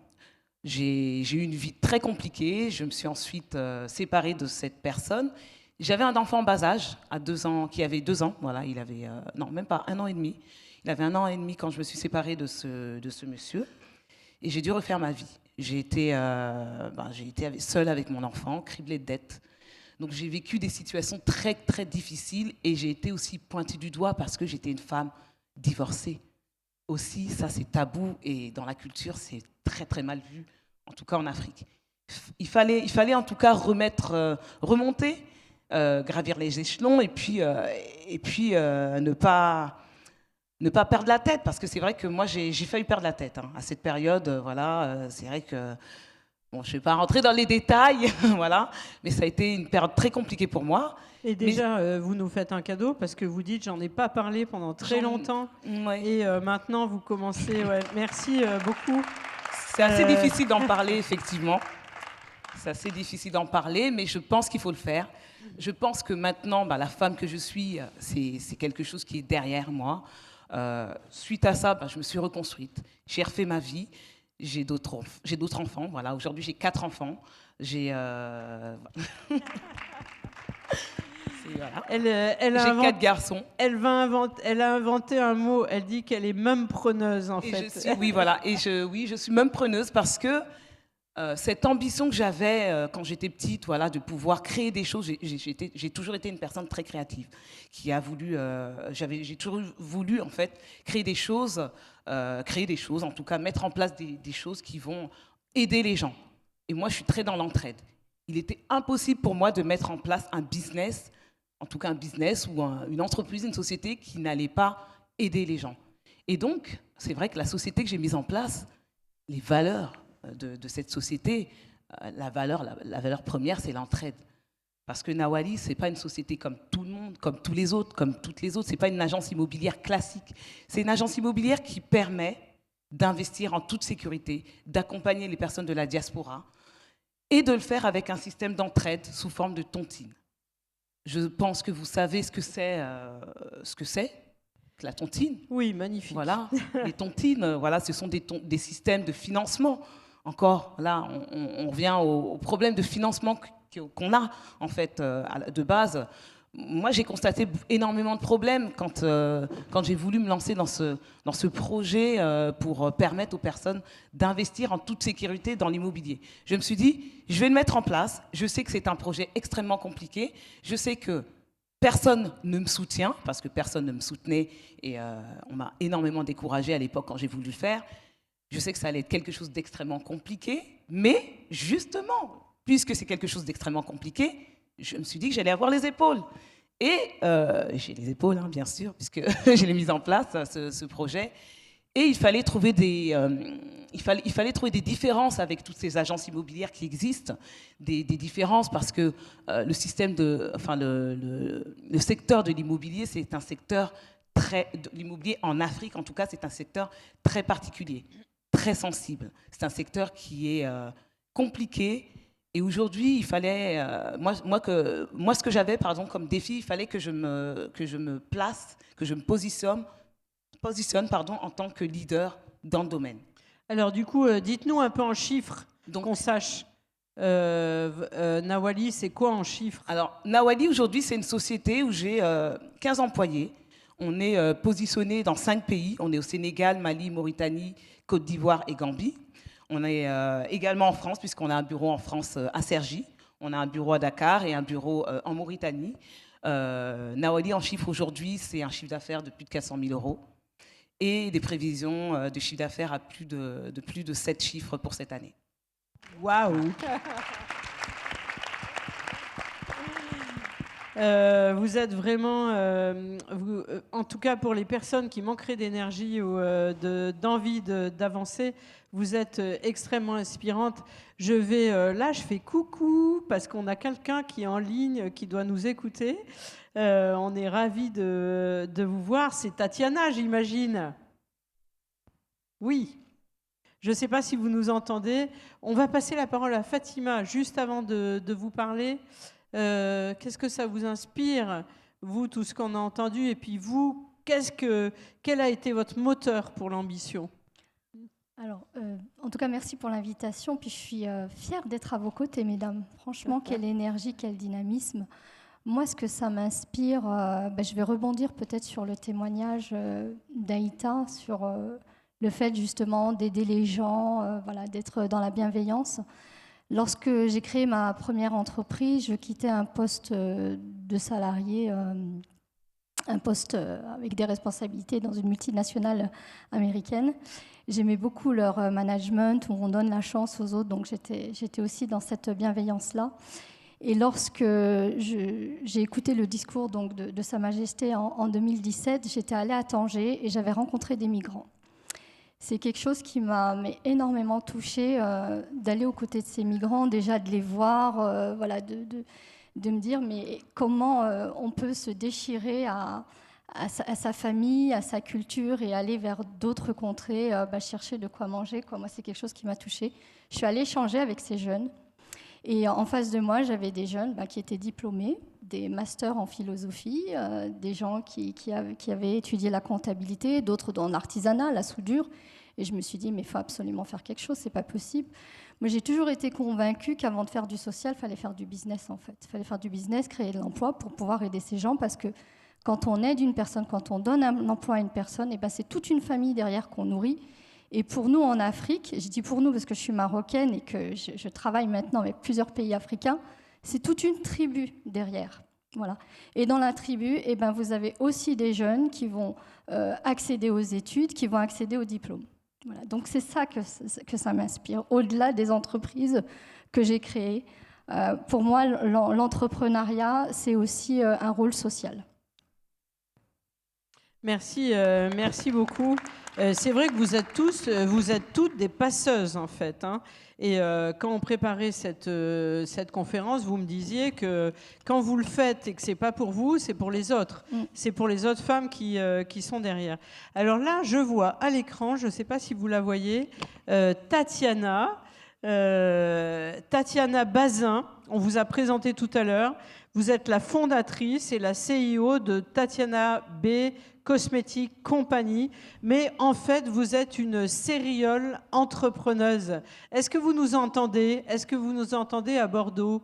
J'ai eu une vie très compliquée. Je me suis ensuite séparée de cette personne. J'avais un enfant en bas âge, à 2 ans, qui avait 2 ans. Voilà, il avait, non, même pas 1 an et demi. Il avait 1 an et demi quand je me suis séparée de ce monsieur. Et j'ai dû refaire ma vie. J'ai été seule avec mon enfant, criblée de dettes. Donc j'ai vécu des situations très, très difficiles et j'ai été aussi pointée du doigt parce que j'étais une femme divorcée. Aussi, ça c'est tabou et dans la culture, c'est très, très mal vu, en tout cas en Afrique. Il fallait en tout cas remonter, gravir les échelons et puis ne pas perdre la tête, parce que c'est vrai que moi j'ai failli perdre la tête à cette période. C'est vrai que bon, je ne vais pas rentrer dans les détails, voilà, mais ça a été une période très compliquée pour moi. Et déjà, vous nous faites un cadeau parce que vous dites, j'en ai pas parlé pendant très longtemps. Ouais. Et maintenant, vous commencez. Ouais, merci beaucoup. C'est assez difficile d'en parler, effectivement. C'est assez difficile d'en parler, mais je pense qu'il faut le faire. Je pense que maintenant, la femme que je suis, c'est quelque chose qui est derrière moi. Suite à ça, je me suis reconstruite. J'ai refait ma vie. J'ai d'autres enfants. Voilà. Aujourd'hui, j'ai 4 enfants. Et voilà. Elle a J'ai 4 garçons. elle a inventé un mot. Elle dit qu'elle est même preneuse, en Et fait. oui, voilà. Et je suis même preneuse parce que cette ambition que j'avais quand j'étais petite, voilà, de pouvoir créer des choses. J'ai toujours été une personne très créative, qui a voulu. J'ai toujours voulu en fait créer des choses, en tout cas mettre en place des choses qui vont aider les gens. Et moi, je suis très dans l'entraide. Il était impossible pour moi de mettre en place un business, en tout cas un business ou une entreprise, une société qui n'allait pas aider les gens. Et donc, c'est vrai que la société que j'ai mise en place, les valeurs de cette société, la valeur première, c'est l'entraide. Parce que Nawali, ce n'est pas une société comme tout le monde, comme tous les autres, comme toutes les autres. Ce n'est pas une agence immobilière classique. C'est une agence immobilière qui permet d'investir en toute sécurité, d'accompagner les personnes de la diaspora et de le faire avec un système d'entraide sous forme de tontine. Je pense que vous savez ce que c'est, la tontine. Oui, magnifique. Voilà, les tontines, voilà, ce sont des systèmes de financement. Encore, là, on revient au problème de financement qu'on a, en fait, de base. Moi, j'ai constaté énormément de problèmes quand j'ai voulu me lancer dans ce projet pour permettre aux personnes d'investir en toute sécurité dans l'immobilier. Je me suis dit, je vais le mettre en place. Je sais que c'est un projet extrêmement compliqué. Je sais que personne ne me soutient, parce que personne ne me soutenait, et on m'a énormément découragée à l'époque quand j'ai voulu le faire. Je sais que ça allait être quelque chose d'extrêmement compliqué, mais justement, puisque c'est quelque chose d'extrêmement compliqué, je me suis dit que j'allais avoir les épaules. Et j'ai les épaules, hein, bien sûr, puisque je l'ai mis en place, ce projet. Et il fallait trouver il fallait trouver des différences avec toutes ces agences immobilières qui existent, des différences parce que le secteur de l'immobilier, c'est un secteur l'immobilier en Afrique, en tout cas, c'est un secteur très particulier, très sensible. C'est un secteur qui est compliqué. Et aujourd'hui, il fallait, moi, ce que j'avais, par exemple, comme défi, il fallait que je me place, que je me positionne, en tant que leader dans le domaine. Alors, du coup, dites-nous un peu en chiffres, Donc, qu'on sache. Nawali, c'est quoi en chiffres? Alors, Nawali, aujourd'hui, c'est une société où j'ai 15 employés. On est positionné dans 5 pays. On est au Sénégal, Mali, Mauritanie, Côte d'Ivoire et Gambie. On est également en France, puisqu'on a un bureau en France à Cergy. On a un bureau à Dakar et un bureau en Mauritanie. Nawali, en chiffre aujourd'hui, c'est un chiffre d'affaires de plus de 400 000 euros et des prévisions de chiffre d'affaires à plus de 7 chiffres pour cette année. Waouh! Vous êtes vraiment, en tout cas pour les personnes qui manqueraient d'énergie ou d'envie d'avancer, vous êtes extrêmement inspirante. Là, je fais coucou parce qu'on a quelqu'un qui est en ligne, qui doit nous écouter. On est ravis de vous voir. C'est Tatiana, j'imagine. Oui. Je ne sais pas si vous nous entendez. On va passer la parole à Fatima juste avant de vous parler. Qu'est-ce que ça vous inspire, vous, tout ce qu'on a entendu? Et puis vous, quel a été votre moteur pour l'ambition? Alors, en tout cas, merci pour l'invitation. Puis je suis fière d'être à vos côtés, mesdames. Franchement, quelle énergie, quel dynamisme. Moi, ce que ça m'inspire, je vais rebondir peut-être sur le témoignage d'Aïta, sur le fait justement d'aider les gens, d'être dans la bienveillance. Lorsque j'ai créé ma première entreprise, je quittais un poste de salarié, un poste avec des responsabilités dans une multinationale américaine. J'aimais beaucoup leur management, où on donne la chance aux autres, donc j'étais aussi dans cette bienveillance-là. Et lorsque j'ai écouté le discours donc, de Sa Majesté en 2017, j'étais allée à Tanger et j'avais rencontré des migrants. C'est quelque chose qui m'a énormément touchée, d'aller aux côtés de ces migrants, déjà de les voir, de me dire mais comment on peut se déchirer à sa famille, à sa culture et aller vers d'autres contrées, chercher de quoi manger. Moi, c'est quelque chose qui m'a touchée. Je suis allée échanger avec ces jeunes. Et en face de moi, j'avais des jeunes qui étaient diplômés, des masters en philosophie, des gens qui avaient étudié la comptabilité, d'autres dans l'artisanat, la soudure. Et je me suis dit, mais il faut absolument faire quelque chose, c'est pas possible. Moi, j'ai toujours été convaincue qu'avant de faire du social, il fallait faire du business, en fait. Il fallait faire du business, créer de l'emploi pour pouvoir aider ces gens, parce que quand on aide une personne, quand on donne un emploi à une personne, et ben c'est toute une famille derrière qu'on nourrit. Et pour nous, en Afrique, je dis pour nous parce que je suis marocaine et que je travaille maintenant avec plusieurs pays africains, c'est toute une tribu derrière. Voilà. Et dans la tribu, eh ben, vous avez aussi des jeunes qui vont accéder aux études, qui vont accéder au diplôme. Voilà. Donc c'est ça que ça m'inspire, au-delà des entreprises que j'ai créées. Pour moi, l'entrepreneuriat, c'est aussi un rôle social. Merci, merci beaucoup. C'est vrai que vous êtes toutes des passeuses en fait, hein. Et quand on préparait cette conférence, vous me disiez que quand vous le faites et que c'est pas pour vous, c'est pour les autres. C'est pour les autres femmes qui sont derrière. Alors là, je vois à l'écran, je ne sais pas si vous la voyez, Tatiana Bazin. On vous a présenté tout à l'heure. Vous êtes la fondatrice et la CEO de Tatiana B Cosmétique Compagnie, mais en fait, vous êtes une sériole entrepreneuse. Est-ce que vous nous entendez? Est-ce que vous nous entendez à Bordeaux?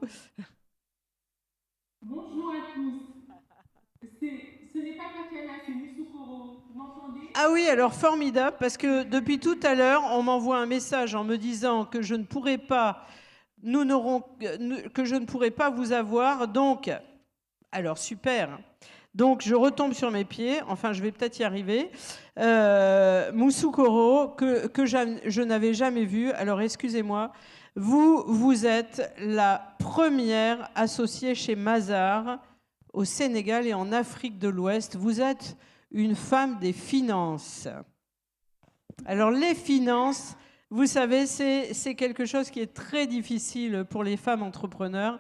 Bonjour à tous. Ce n'est pas Tatiana, c'est Moussoukoro. Vous m'entendez? Ah oui, alors formidable, parce que depuis tout à l'heure, on m'envoie un message en me disant que je ne pourrais pas, que je ne pourrais pas vous avoir. Donc, alors super. Donc, je retombe sur mes pieds. Enfin, je vais peut-être y arriver. Moussoukoro, que je n'avais jamais vu. Alors, excusez-moi. Vous êtes la première associée chez Mazars au Sénégal et en Afrique de l'Ouest. Vous êtes une femme des finances. Alors, les finances, vous savez, c'est quelque chose qui est très difficile pour les femmes entrepreneurs.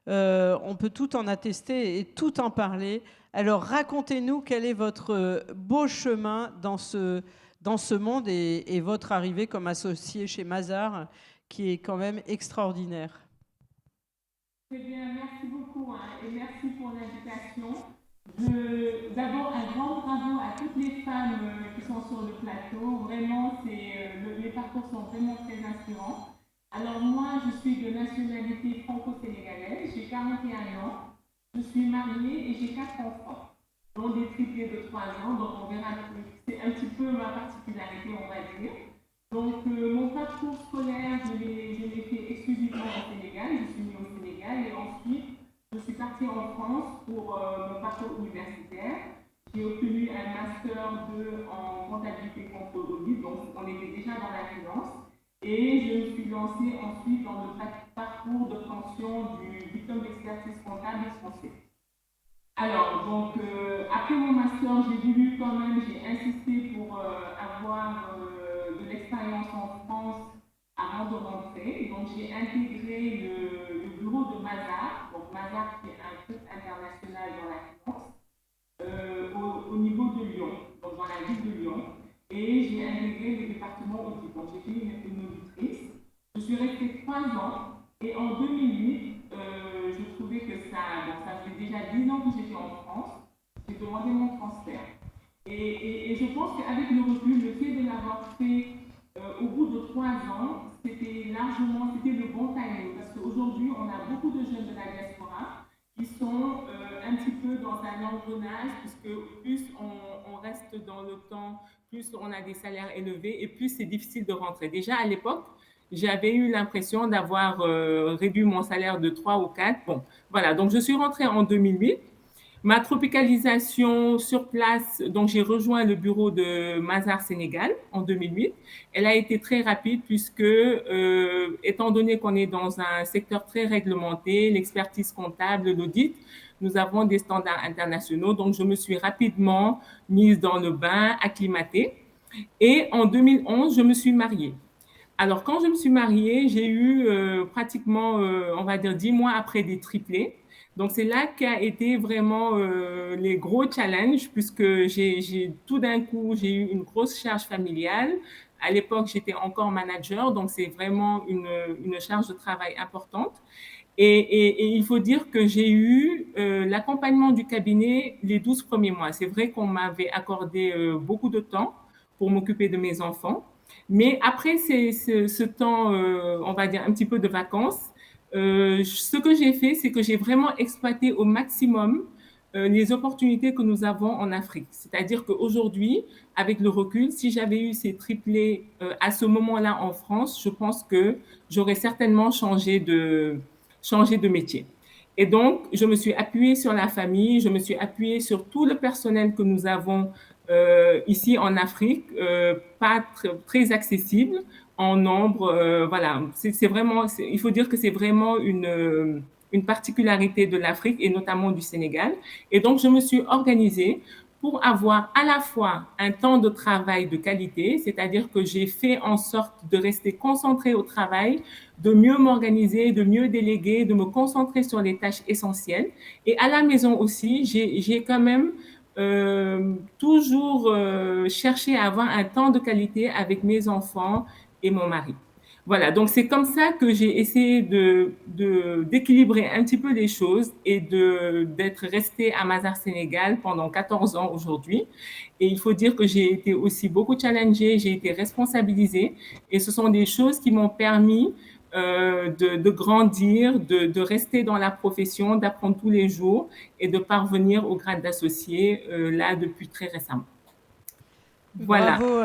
On peut tout en attester et tout en parler. Alors, racontez-nous quel est votre beau chemin dans ce monde et votre arrivée comme associé chez Mazars, qui est quand même extraordinaire. Très bien, merci beaucoup et merci pour l'invitation. D'abord, un grand bravo à toutes les femmes qui sont sur le plateau. Vraiment, les parcours sont vraiment très inspirants. Alors moi, je suis de nationalité franco-sénégalaise, j'ai 41 ans. Je suis mariée et j'ai 4 enfants, dont des triplés de 3 ans, donc on verra, c'est un petit peu ma particularité, on va dire. Donc mon parcours scolaire, je l'ai fait exclusivement au Sénégal, je suis née au Sénégal et ensuite je suis partie en France pour mon parcours universitaire. J'ai obtenu un master 2 en comptabilité contrôle audit, donc on était déjà dans la finance. Et je me suis lancée ensuite dans le parcours d'obtention du diplôme d'expertise comptable et foncière. Alors, donc, après mon master, j'ai insisté pour avoir de l'expérience en France avant de rentrer. Donc, j'ai intégré le bureau de Mazars, donc Mazars qui est un groupe international dans la finance, au niveau de Lyon, donc dans la ville de Lyon. Et j'ai intégré le département audit. Donc, j'ai fait une auditrice. Je suis restée 3 ans et en 2008, je trouvais que ça faisait déjà 10 ans que j'étais en France. J'ai demandé mon transfert. Et je pense qu'avec le recul, le fait de l'avoir fait au bout de 3 ans, c'était le bon timing. Parce qu'aujourd'hui, on a beaucoup de jeunes de la diaspora qui sont un petit peu dans un engrenage, puisque plus on reste dans le temps, plus on a des salaires élevés et plus c'est difficile de rentrer. Déjà à l'époque, j'avais eu l'impression d'avoir réduit mon salaire de 3 ou 4. Bon, voilà, donc je suis rentrée en 2008. Ma tropicalisation sur place, donc j'ai rejoint le bureau de Mazars Sénégal en 2008. Elle a été très rapide puisque, étant donné qu'on est dans un secteur très réglementé, l'expertise comptable, l'audit, nous avons des standards internationaux. Donc, je me suis rapidement mise dans le bain, acclimatée. Et en 2011, je me suis mariée. Alors, quand je me suis mariée, j'ai eu pratiquement, on va dire, 10 mois après des triplés. Donc, c'est là qu'a été vraiment les gros challenges, puisque tout d'un coup, j'ai eu une grosse charge familiale. À l'époque, j'étais encore manager, donc c'est vraiment une charge de travail importante. Et il faut dire que j'ai eu l'accompagnement du cabinet les 12 premiers mois. C'est vrai qu'on m'avait accordé beaucoup de temps pour m'occuper de mes enfants. Mais après ce temps, on va dire un petit peu de vacances, ce que j'ai fait, c'est que j'ai vraiment exploité au maximum les opportunités que nous avons en Afrique. C'est-à-dire qu'aujourd'hui, avec le recul, si j'avais eu ces triplés à ce moment-là en France, je pense que j'aurais certainement changé de métier. Et donc, je me suis appuyée sur la famille, je me suis appuyée sur tout le personnel que nous avons ici en Afrique, pas très accessible en nombre. Voilà, c'est vraiment, il faut dire que c'est vraiment une particularité de l'Afrique et notamment du Sénégal. Et donc, je me suis organisée pour avoir à la fois un temps de travail de qualité, c'est-à-dire que j'ai fait en sorte de rester concentrée au travail, de mieux m'organiser, de mieux déléguer, de me concentrer sur les tâches essentielles. Et à la maison aussi, j'ai quand même toujours cherché à avoir un temps de qualité avec mes enfants et mon mari. Voilà, donc c'est comme ça que j'ai essayé d'équilibrer un petit peu les choses et d'être restée à Mazar Sénégal pendant 14 ans aujourd'hui. Et il faut dire que j'ai été aussi beaucoup challengée, j'ai été responsabilisée et ce sont des choses qui m'ont permis de grandir, de rester dans la profession, d'apprendre tous les jours et de parvenir au grade d'associé là depuis très récemment. Voilà. Bravo.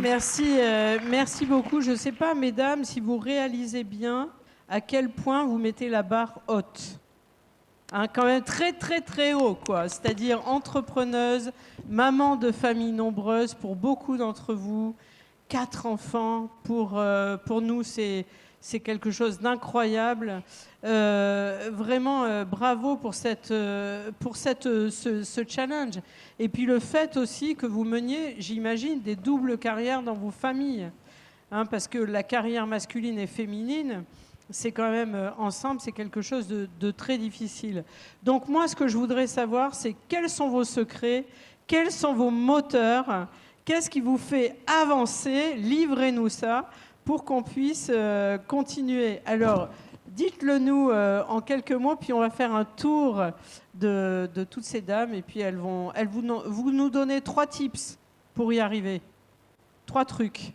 Merci, merci beaucoup. Je ne sais pas, mesdames, si vous réalisez bien à quel point vous mettez la barre haute. Hein, quand même très, très, très haut, quoi. C'est-à-dire entrepreneuse, maman de famille nombreuse pour beaucoup d'entre vous, 4 enfants. Pour nous, c'est quelque chose d'incroyable. Vraiment, bravo pour ce challenge. Et puis le fait aussi que vous meniez, j'imagine, des doubles carrières dans vos familles. Hein, parce que la carrière masculine et féminine, c'est quand même, ensemble, c'est quelque chose de très difficile. Donc moi, ce que je voudrais savoir, c'est quels sont vos secrets, quels sont vos moteurs, qu'est-ce qui vous fait avancer, livrez-nous ça, pour qu'on puisse continuer. Alors, dites-le nous en quelques mots, puis on va faire un tour de toutes ces dames, et puis vous nous donner 3 tips pour y arriver. 3 trucs.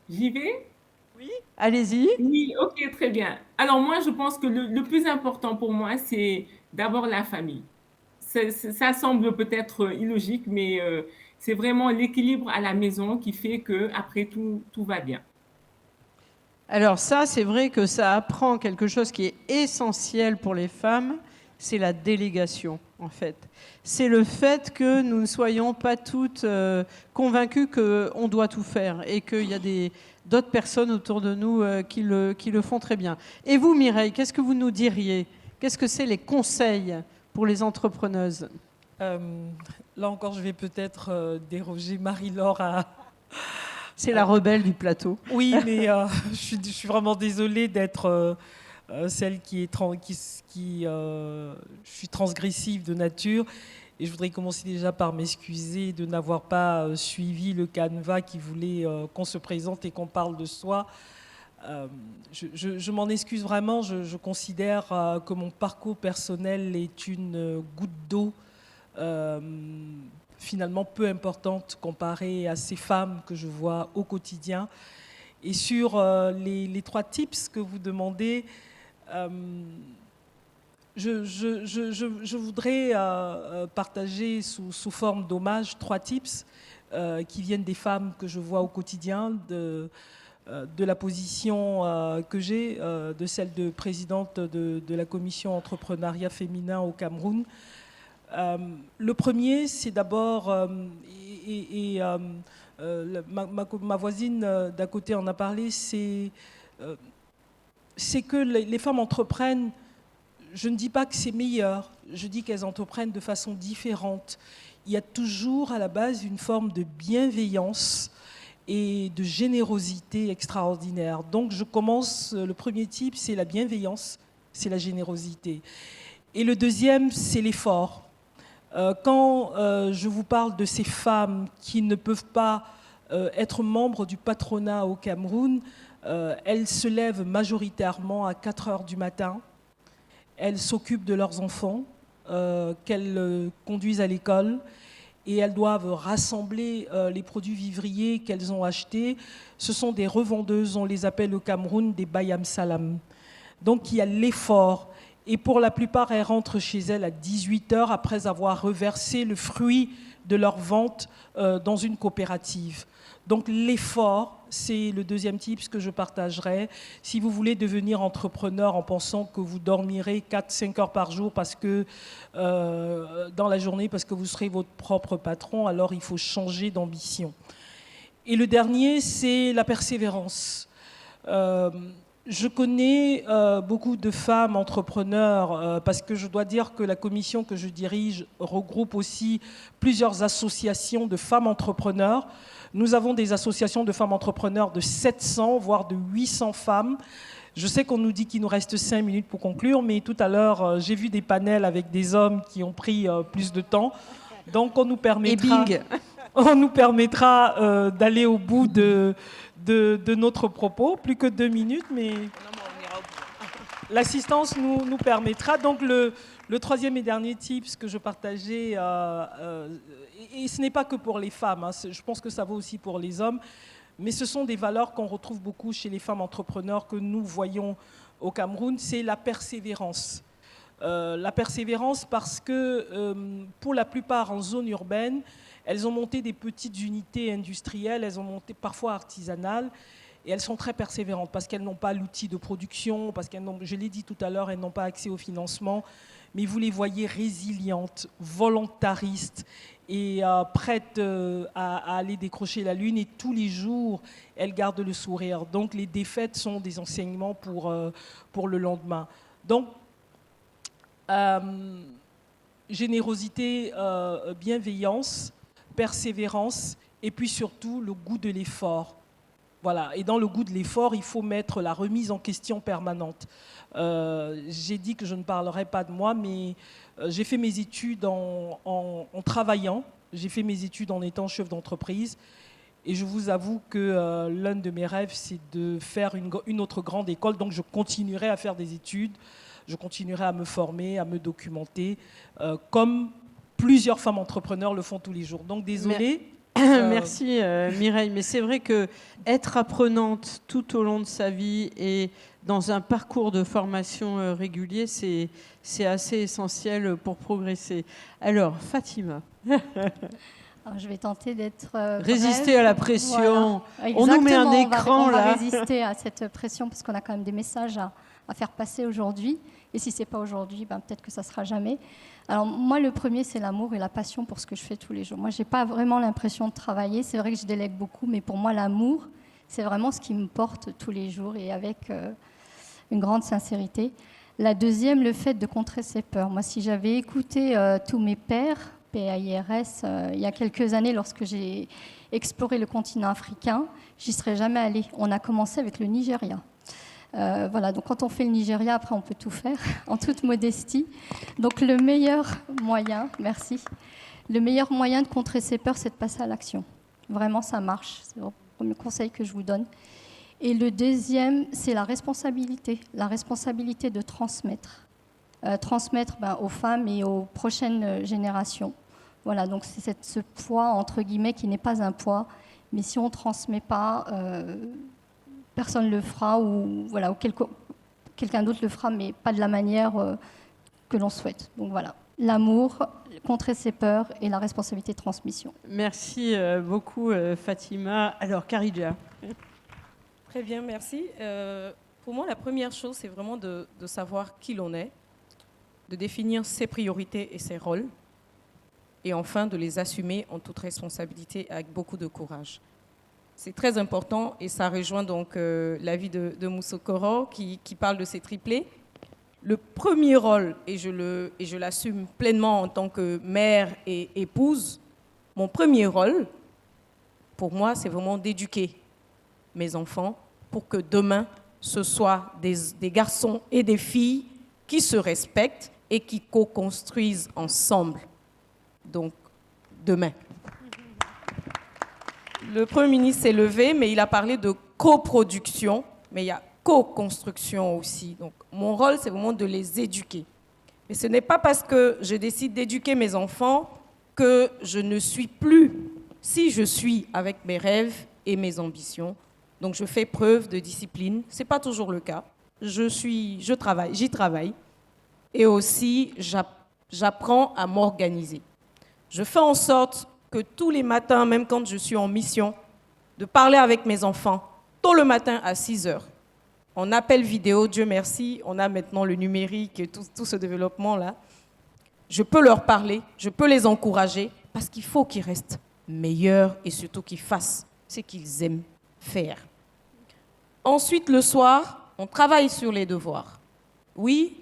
J'y vais ? Oui, allez-y. Oui, ok, très bien. Alors moi, je pense que le plus important pour moi, c'est d'abord la famille. Ça semble peut-être illogique, mais c'est vraiment l'équilibre à la maison qui fait que après tout va bien. Alors ça, c'est vrai que ça apprend quelque chose qui est essentiel pour les femmes, c'est la délégation, en fait. C'est le fait que nous ne soyons pas toutes convaincues qu'on doit tout faire et qu'il y a d'autres personnes autour de nous qui le font très bien. Et vous, Mireille, qu'est-ce que vous nous diriez ? Qu'est-ce que c'est les conseils pour les entrepreneuses ? Là encore, je vais peut-être déroger Marie-Laure à... C'est la rebelle du plateau. Oui, mais je suis vraiment désolée d'être celle qui est je suis transgressive de nature. Et je voudrais commencer déjà par m'excuser de n'avoir pas suivi le canevas qui voulait qu'on se présente et qu'on parle de soi. Je m'en excuse vraiment. Je considère que mon parcours personnel est une goutte d'eau finalement peu importante comparée à ces femmes que je vois au quotidien. Et sur les 3 tips que vous demandez, je voudrais partager sous forme d'hommage 3 tips qui viennent des femmes que je vois au quotidien, de la position que j'ai, de celle de présidente de la commission entrepreneuriat féminin au Cameroun. Le premier, c'est d'abord, ma voisine d'à côté en a parlé, c'est que les femmes entreprennent. Je ne dis pas que c'est meilleur, je dis qu'elles entreprennent de façon différente. Il y a toujours à la base une forme de bienveillance et de générosité extraordinaire. Donc je commence, le premier type, c'est la bienveillance, c'est la générosité. Et le deuxième, c'est l'effort. Quand je vous parle de ces femmes qui ne peuvent pas être membres du patronat au Cameroun, elles se lèvent majoritairement à 4 heures du matin. Elles s'occupent de leurs enfants, qu'elles conduisent à l'école. et elles doivent rassembler les produits vivriers qu'elles ont achetés. Ce sont des revendeuses, on les appelle au Cameroun des bayam salam. Donc il y a l'effort. Et pour la plupart, elles rentrent chez elles à 18h après avoir reversé le fruit de leur vente dans une coopérative. Donc l'effort, c'est le deuxième tip que je partagerai. Si vous voulez devenir entrepreneur en pensant que vous dormirez 4-5 heures par jour parce que, dans la journée parce que vous serez votre propre patron, alors il faut changer d'ambition. Et le dernier, c'est la persévérance. Je connais beaucoup de femmes entrepreneurs parce que je dois dire que la commission que je dirige regroupe aussi plusieurs associations de femmes entrepreneurs. Nous avons des associations de femmes entrepreneurs de 700, voire de 800 femmes. Je sais qu'on nous dit qu'il nous reste 5 minutes pour conclure, mais tout à l'heure, j'ai vu des panels avec des hommes qui ont pris plus de temps. Donc, on nous permettra, d'aller au bout de notre propos. Plus que 2 minutes, mais l'assistance nous permettra. Donc, le troisième et dernier tip que je partageais, et ce n'est pas que pour les femmes, hein, je pense que ça vaut aussi pour les hommes, mais ce sont des valeurs qu'on retrouve beaucoup chez les femmes entrepreneurs que nous voyons au Cameroun, c'est la persévérance. La persévérance parce que pour la plupart en zone urbaine, elles ont monté des petites unités industrielles, elles ont monté parfois artisanales, et elles sont très persévérantes parce qu'elles n'ont pas l'outil de production, parce qu'elles n'ont, je l'ai dit tout à l'heure, elles n'ont pas accès au financement, mais vous les voyez résilientes, volontaristes et prêtes à aller décrocher la lune, et tous les jours, elles gardent le sourire. Donc les défaites sont des enseignements pour le lendemain. Donc, générosité, bienveillance, persévérance, et puis surtout le goût de l'effort. Voilà. Et dans le goût de l'effort, il faut mettre la remise en question permanente. J'ai dit que je ne parlerai pas de moi, mais j'ai fait mes études en travaillant, j'ai fait mes études en étant chef d'entreprise, et je vous avoue que l'un de mes rêves, c'est de faire une autre grande école, donc je continuerai à faire des études, je continuerai à me former, à me documenter, comme plusieurs femmes entrepreneurs le font tous les jours. Donc désolée. Merci Mireille, mais c'est vrai que être apprenante tout au long de sa vie et dans un parcours de formation régulier, c'est assez essentiel pour progresser. Alors, Fatima. Alors, je vais tenter d'être résister à la pression. Voilà. On nous met un écran on va là. résister à cette pression parce qu'on a quand même des messages à faire passer aujourd'hui. Et si ce n'est pas aujourd'hui, ben, peut-être que ça ne sera jamais. Alors moi, le premier, c'est l'amour et la passion pour ce que je fais tous les jours. Moi, je n'ai pas vraiment l'impression de travailler. C'est vrai que je délègue beaucoup, mais pour moi, l'amour, c'est vraiment ce qui me porte tous les jours et avec une grande sincérité. La deuxième, le fait de contrer ses peurs. Moi, si j'avais écouté tous mes pairs, PAIRS, il y a quelques années, lorsque j'ai exploré le continent africain, j'y serais jamais allée. On a commencé avec le Nigeria. Voilà, donc quand on fait le Nigeria, après on peut tout faire, en toute modestie. Donc le meilleur moyen, merci, le meilleur moyen de contrer ses peurs, c'est de passer à l'action. Vraiment, ça marche. C'est le premier conseil que je vous donne. Et le deuxième, c'est la responsabilité de transmettre. Transmettre aux femmes et aux prochaines générations. Voilà, donc c'est ce poids, entre guillemets, qui n'est pas un poids, mais si on ne transmet pas, personne ne le fera, ou quelqu'un d'autre le fera, mais pas de la manière que l'on souhaite. Donc voilà, l'amour, contrer ses peurs et la responsabilité de transmission. Merci beaucoup Fatima. Alors Kharidja. Très bien, merci. Pour moi, la première chose, c'est vraiment de savoir qui l'on est, de définir ses priorités et ses rôles, et enfin de les assumer en toute responsabilité avec beaucoup de courage. C'est très important et ça rejoint donc l'avis de Moussokoro qui parle de ces triplés. Le premier rôle, et je l'assume pleinement en tant que mère et épouse, mon premier rôle, pour moi, c'est vraiment d'éduquer mes enfants pour que demain, ce soit des garçons et des filles qui se respectent et qui co-construisent ensemble. Donc, demain. Le Premier ministre s'est levé, mais il a parlé de coproduction, mais il y a co-construction aussi. Donc, mon rôle, c'est vraiment de les éduquer. Mais ce n'est pas parce que je décide d'éduquer mes enfants que je ne suis plus, si je suis avec mes rêves et mes ambitions. Donc je fais preuve de discipline. Ce n'est pas toujours le cas. J'y travaille. Et aussi, j'apprends à m'organiser. Je fais en sorte que tous les matins, même quand je suis en mission, de parler avec mes enfants, tôt le matin à 6 heures. En appel vidéo, Dieu merci, on a maintenant le numérique et tout ce développement-là. Je peux leur parler, je peux les encourager, parce qu'il faut qu'ils restent meilleurs et surtout qu'ils fassent ce qu'ils aiment faire. Ensuite, le soir, on travaille sur les devoirs. Oui,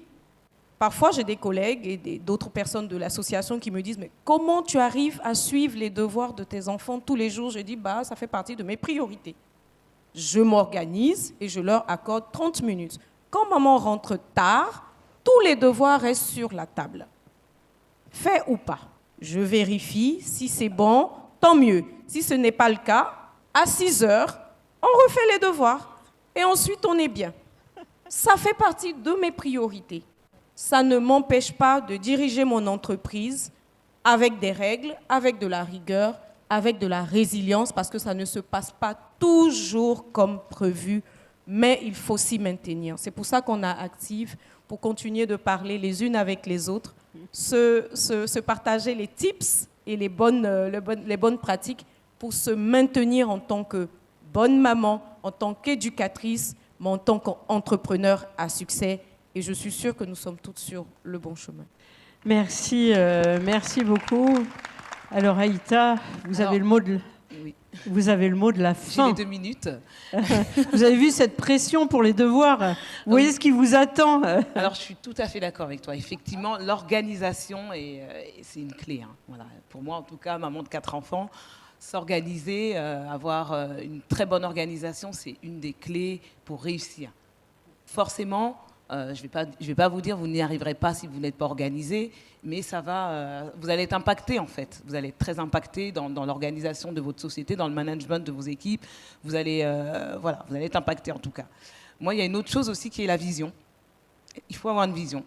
parfois j'ai des collègues et d'autres personnes de l'association qui me disent « Mais comment tu arrives à suivre les devoirs de tes enfants tous les jours ?» Je dis « Ça fait partie de mes priorités. » Je m'organise et je leur accorde 30 minutes. Quand maman rentre tard, tous les devoirs restent sur la table. Fait ou pas. Je vérifie si c'est bon, tant mieux. Si ce n'est pas le cas, à 6 heures, on refait les devoirs. Et ensuite, on est bien. Ça fait partie de mes priorités. Ça ne m'empêche pas de diriger mon entreprise avec des règles, avec de la rigueur, avec de la résilience, parce que ça ne se passe pas toujours comme prévu, mais il faut s'y maintenir. C'est pour ça qu'on a Active, pour continuer de parler les unes avec les autres, se partager les tips et les bonnes pratiques pour se maintenir en tant que bonne maman, en tant qu'éducatrice, mais en tant qu'entrepreneur à succès. Et je suis sûre que nous sommes toutes sur le bon chemin. Merci, merci beaucoup. Alors Aïta, vous avez le mot de la fin. J'ai les 2 minutes. Vous avez vu cette pression pour les devoirs. Vous voyez ce qui vous attend. Alors, je suis tout à fait d'accord avec toi. Effectivement, l'organisation, c'est une clé. Hein. Voilà. Pour moi, en tout cas, maman de 4 enfants, s'organiser, avoir une très bonne organisation, c'est une des clés pour réussir. Forcément, je vais pas vous dire vous n'y arriverez pas si vous n'êtes pas organisé, mais ça va, vous allez être impacté en fait. Vous allez être très impacté dans l'organisation de votre société, dans le management de vos équipes. Vous allez être impacté en tout cas. Moi, il y a une autre chose aussi qui est la vision. Il faut avoir une vision.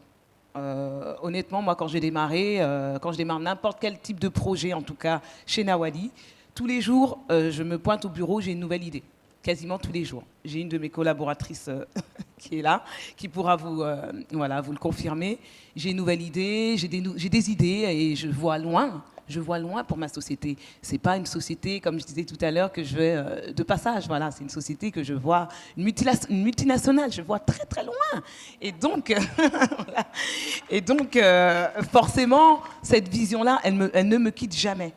Honnêtement, moi, quand je démarre n'importe quel type de projet, en tout cas chez Nawali, tous les jours, je me pointe au bureau, j'ai une nouvelle idée. Quasiment tous les jours. J'ai une de mes collaboratrices qui est là, qui pourra vous le confirmer. J'ai une nouvelle idée, j'ai des idées et je vois loin pour ma société. C'est pas une société, comme je disais tout à l'heure, que je vais de passage. Voilà, c'est une société que je vois, une multinationale, je vois très très loin. Et donc, forcément, cette vision-là, elle ne me quitte jamais.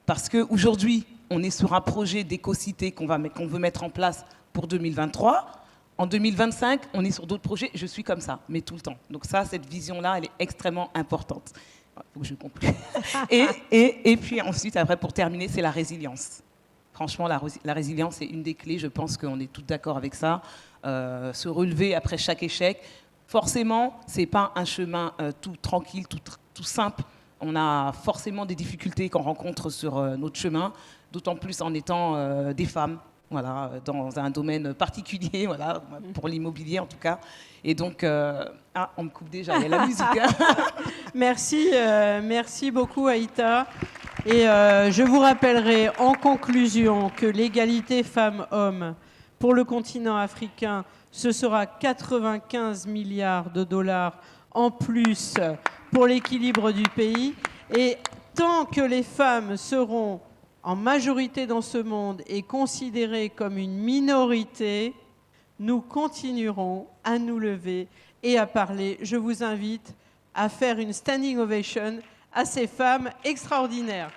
Parce qu'aujourd'hui, on est sur un projet d'éco-cité qu'on veut mettre en place pour 2023. En 2025, on est sur d'autres projets. Je suis comme ça, mais tout le temps. Donc ça, cette vision-là, elle est extrêmement importante. Il faut que je conclue. Et puis ensuite, après, pour terminer, c'est la résilience. Franchement, la résilience, c'est une des clés. Je pense qu'on est tous d'accord avec ça. Se relever après chaque échec. Forcément, ce n'est pas un chemin tout tranquille, tout simple. On a forcément des difficultés qu'on rencontre sur notre chemin, d'autant plus en étant des femmes, voilà, dans un domaine particulier, voilà, pour l'immobilier en tout cas. Et donc, on me coupe déjà, il y a la musique. Hein. Merci beaucoup Aïta. Et je vous rappellerai en conclusion que l'égalité femmes-hommes pour le continent africain, ce sera 95 milliards de dollars en plus pour l'équilibre du pays. Et tant que les femmes seront en majorité dans ce monde et considérées comme une minorité, nous continuerons à nous lever et à parler. Je vous invite à faire une standing ovation à ces femmes extraordinaires.